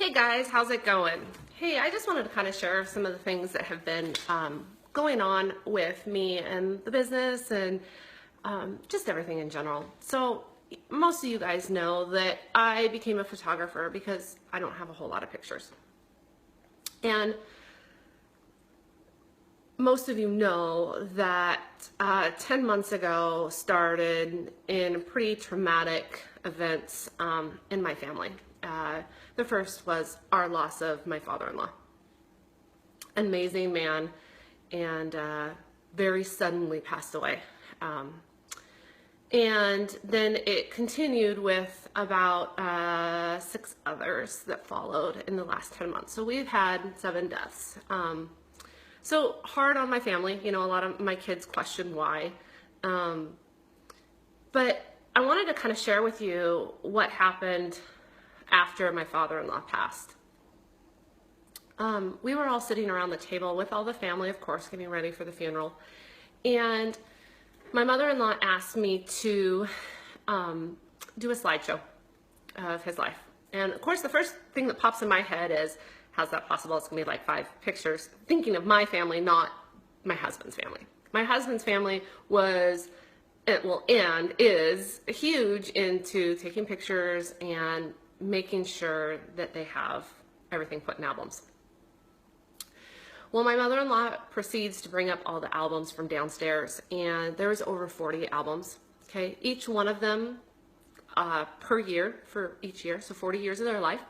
Hey guys, how's it going? Hey, I just wanted to kind of share some of the things that have been going on with me and the business and just everything in general. So most of you guys know that I became a photographer because I don't have a whole lot of pictures. And most of you know that 10 months ago started in pretty traumatic events in my family. The first was our loss of my father-in-law. Amazing man, and very suddenly passed away. And then it continued with about 6 others that followed in the last 10 months. So we've had 7 deaths. So hard on my family. You know, a lot of my kids question why. But I wanted to kind of share with you what happened after my father-in-law passed. We were all sitting around the table with all the family, of course, getting ready for the funeral. And my mother-in-law asked me to do a slideshow of his life. And of course, the first thing that pops in my head is, how's that possible? It's gonna be like 5 pictures. Thinking of my family, not my husband's family. My husband's family was, and is huge into taking pictures and making sure that they have everything put in albums. Well, my mother-in-law proceeds to bring up all the albums from downstairs, and there was over 40 albums, okay? Each one of them per year for each year, so 40 years of their life.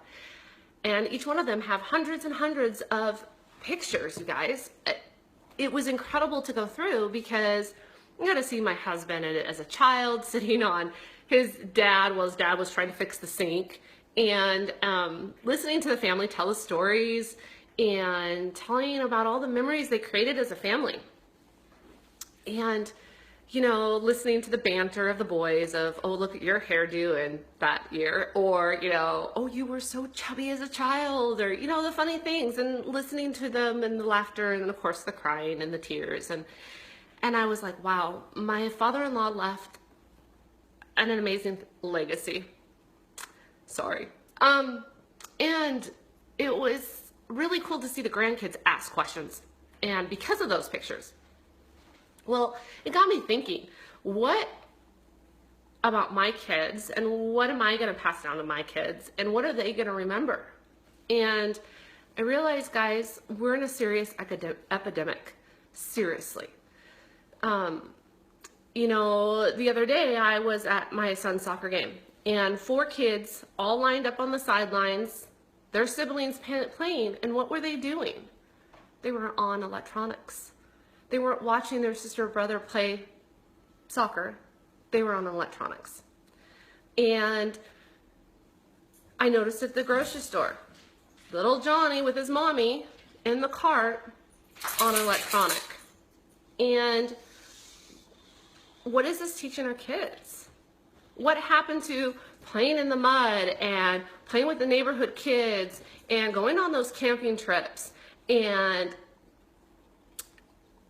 And each one of them have hundreds and hundreds of pictures, you guys. It was incredible to go through because I got to see my husband as a child sitting on his dad while his dad was trying to fix the sink, and listening to the family tell the stories and telling about all the memories they created as a family. And, you know, listening to the banter of the boys of, oh, look at your hairdo in that year, or, you know, oh, you were so chubby as a child, or, you know, the funny things, and listening to them and the laughter and of course the crying and the tears. And I was like, wow, my father-in-law left an amazing legacy. Sorry. And it was really cool to see the grandkids ask questions, and because of those pictures. Well, it got me thinking, what about my kids, and what am I going to pass down to my kids, and what are they going to remember? And I realized, guys, we're in a serious epidemic. Seriously. You know, the other day I was at my son's soccer game, and 4 kids all lined up on the sidelines, their siblings playing, and what were they doing? They were on electronics. They weren't watching their sister or brother play soccer. They were on electronics. And I noticed at the grocery store, little Johnny with his mommy in the cart on electronic. And what is this teaching our kids? What happened to playing in the mud and playing with the neighborhood kids and going on those camping trips and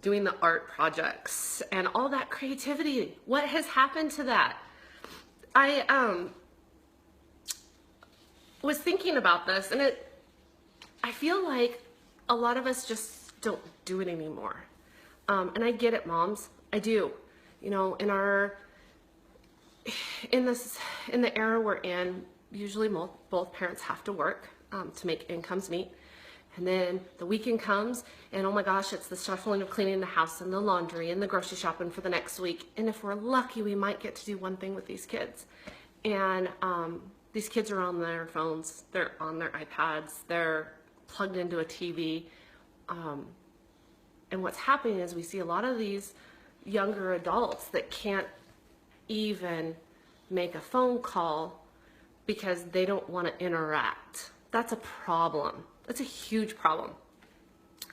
doing the art projects and all that creativity? What has happened to that? I was thinking about this, and I feel like a lot of us just don't do it anymore. And I get it, moms. I do. You know, in the era we're in, usually both parents have to work to make incomes meet. And then the weekend comes, and oh my gosh, it's the shuffling of cleaning the house and the laundry and the grocery shopping for the next week. And if we're lucky, we might get to do one thing with these kids. And these kids are on their phones, they're on their iPads, they're plugged into a TV. And what's happening is we see a lot of these younger adults that can't even make a phone call because they don't want to interact. That's a problem. That's a huge problem.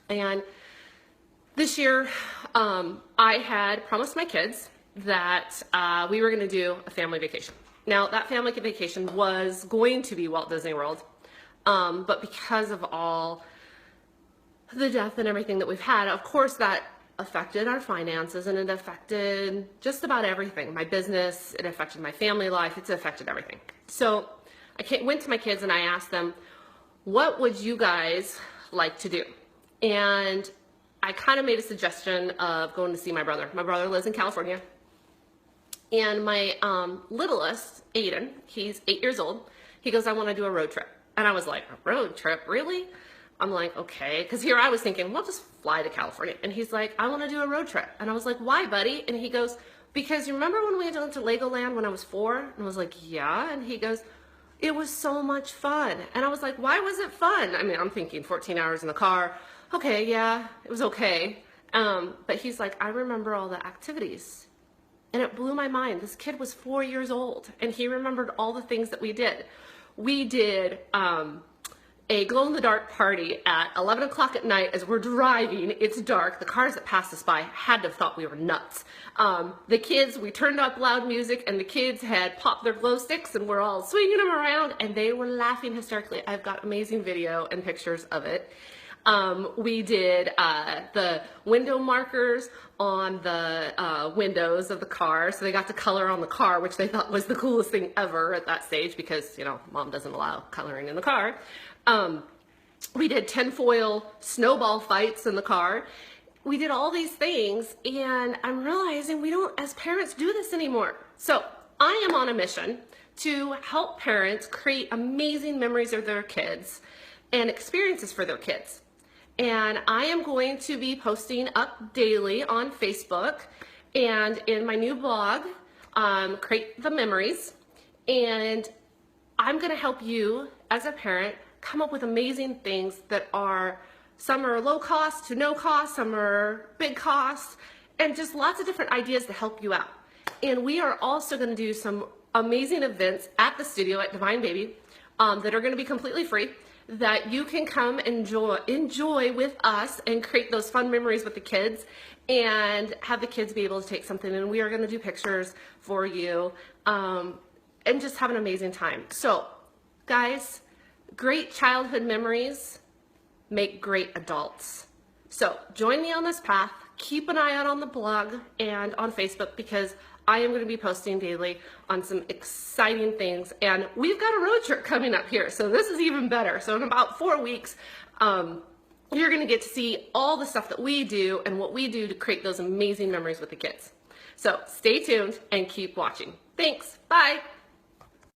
And this year, I had promised my kids that we were going to do a family vacation. Now, that family vacation was going to be Walt Disney World, but because of all the death and everything that we've had, of course, that affected our finances, and it affected just about everything. My business, it affected my family life, it's affected everything. So I went to my kids and I asked them, what would you guys like to do? And I kind of made a suggestion of going to see my brother. My brother lives in California. And my littlest, Aiden, he's 8 years old. He goes, I want to do a road trip. And I was like, a road trip? Really? I'm like, okay. Because here I was thinking, we'll just fly to California. And he's like, I want to do a road trip. And I was like, why, buddy? And he goes, because you remember when we had went to Legoland when I was 4? And I was like, yeah. And he goes, it was so much fun. And I was like, why was it fun? I mean, I'm thinking 14 hours in the car. Okay, yeah, it was okay. But he's like, I remember all the activities. And it blew my mind. This kid was 4 years old, and he remembered all the things that we did. We did a glow-in-the-dark party at 11 o'clock at night as we're driving. It's dark. The cars that passed us by had to have thought we were nuts. The kids, we turned up loud music, and the kids had popped their glow sticks, and we're all swinging them around, and they were laughing hysterically. I've got amazing video and pictures of it. We did the window markers on the windows of the car, so they got to color on the car, which they thought was the coolest thing ever at that stage because, you know, mom doesn't allow coloring in the car. We did tinfoil snowball fights in the car. We did all these things, and I'm realizing we don't, as parents, do this anymore. So I am on a mission to help parents create amazing memories of their kids and experiences for their kids. And I am going to be posting up daily on Facebook and in my new blog, Create the Memories. And I'm going to help you as a parent come up with amazing things that are, some are low cost to no cost, some are big cost, and just lots of different ideas to help you out. And we are also going to do some amazing events at the studio at Divine Baby that are going to be completely free, that you can come enjoy with us and create those fun memories with the kids and have the kids be able to take something, and we are going to do pictures for you and just have an amazing time. So guys, great childhood memories make great adults. So join me on this path. Keep an eye out on the blog and on Facebook because I am going to be posting daily on some exciting things, and we've got a road trip coming up here, so this is even better. So in about 4 weeks, you're going to get to see all the stuff that we do and what we do to create those amazing memories with the kids. So stay tuned and keep watching. Thanks. Bye.